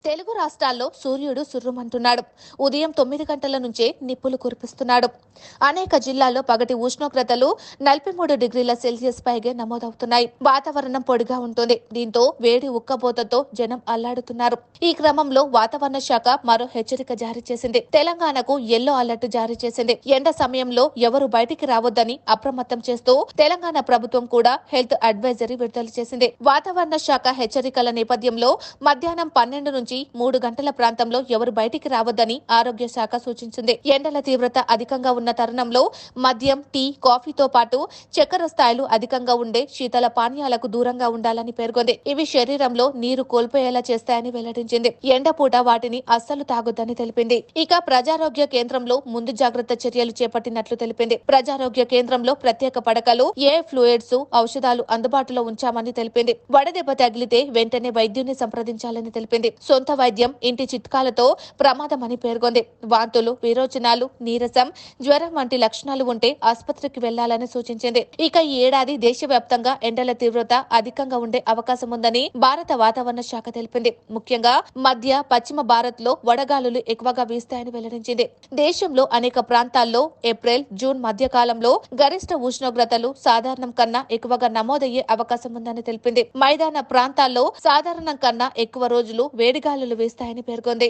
తెలుగు రాష్ట్రాల్లో సూర్యుడు సుర్రుమంటున్నాడు. ఉదయం 9 గంటల నుంచే నిప్పులు కురిపిస్తున్నాడు. అనేక జిల్లాల్లో పగటి ఉష్ణోగ్రతలు 43 డిగ్రీల సెల్సియస్ పైగా నమోదవుతున్నాయి. వాతావరణం పొడిగా ఉంటుంది. దీంతో వేడి ఉక్కబోతతో జనం అల్లాడుతున్నారు. ఈ క్రమంలో వాతావరణ శాఖ మరో హెచ్చరిక జారీ చేసింది. తెలంగాణకు యెల్లో అలర్ట్ జారీ చేసింది. ఎండ సమయంలో ఎవరు బయటికి రావద్దని అప్రమత్తం చేస్తూ తెలంగాణ ప్రభుత్వం కూడా హెల్త్ అడ్వైజరీ విడుదల చేసింది. వాతావరణ శాఖ హెచ్చరికల నేపథ్యంలో మధ్యాహ్నం 12 నుంచి 3 గంటల ప్రాంతంలో ఎవరు బయటికి రావద్దని ఆరోగ్య శాఖ సూచించింది. ఎండల తీవ్రత అధికంగా ఉన్న తరుణంలో మద్యం, టీ, కాఫీతో పాటు చక్కెర స్థాయిలు అధికంగా ఉండే శీతల పానీయాలకు దూరంగా ఉండాలని పేర్కొంది. ఇవి శరీరంలో నీరు కోల్పోయేలా చేస్తాయని వెల్లడించింది. ఎండపూట వాటిని అస్సలు తాగొద్దని తెలిపింది. ఇక ప్రజారోగ్య కేంద్రంలో ముందు జాగ్రత్త చర్యలు చేపట్టినట్లు తెలిపింది. ప్రజారోగ్య కేంద్రంలో ప్రత్యేక పడకలు, ఏ ఫ్లూయిడ్స్, ఔషధాలు అందుబాటులో ఉంచామని తెలిపింది. వడదెబ్బ తగిలితే వెంటనే వైద్యుని సంప్రదించాలని తెలిపింది. సొంత వైద్యం, ఇంటి చిట్కాలతో ప్రమాదమని పేర్కొంది. వాంతులు, విరోచనాలు, నీరసం, జ్వరం వంటి లక్షణాలు ఉంటే ఆసుపత్రికి వెళ్లాలని సూచించింది. ఇక ఈ ఏడాది దేశవ్యాప్తంగా ఎండల తీవ్రత అధికంగా ఉండే అవకాశం ఉందని భారత వాతావరణ శాఖ తెలిపింది. ముఖ్యంగా మధ్య, పశ్చిమ భారత్ లో వడగాలులు ఎక్కువగా వీస్తాయని వెల్లడించింది. దేశంలో అనేక ప్రాంతాల్లో ఏప్రిల్, జూన్ మధ్య కాలంలో గరిష్ట ఉష్ణోగ్రతలు సాధారణం కన్నా ఎక్కువగా నమోదయ్యే అవకాశం ఉందని తెలిపింది. మైదాన ప్రాంతాల్లో సాధారణం కన్నా ఎక్కువ రోజులు వేడిగాలులు వీస్తాయని పేర్కొంది.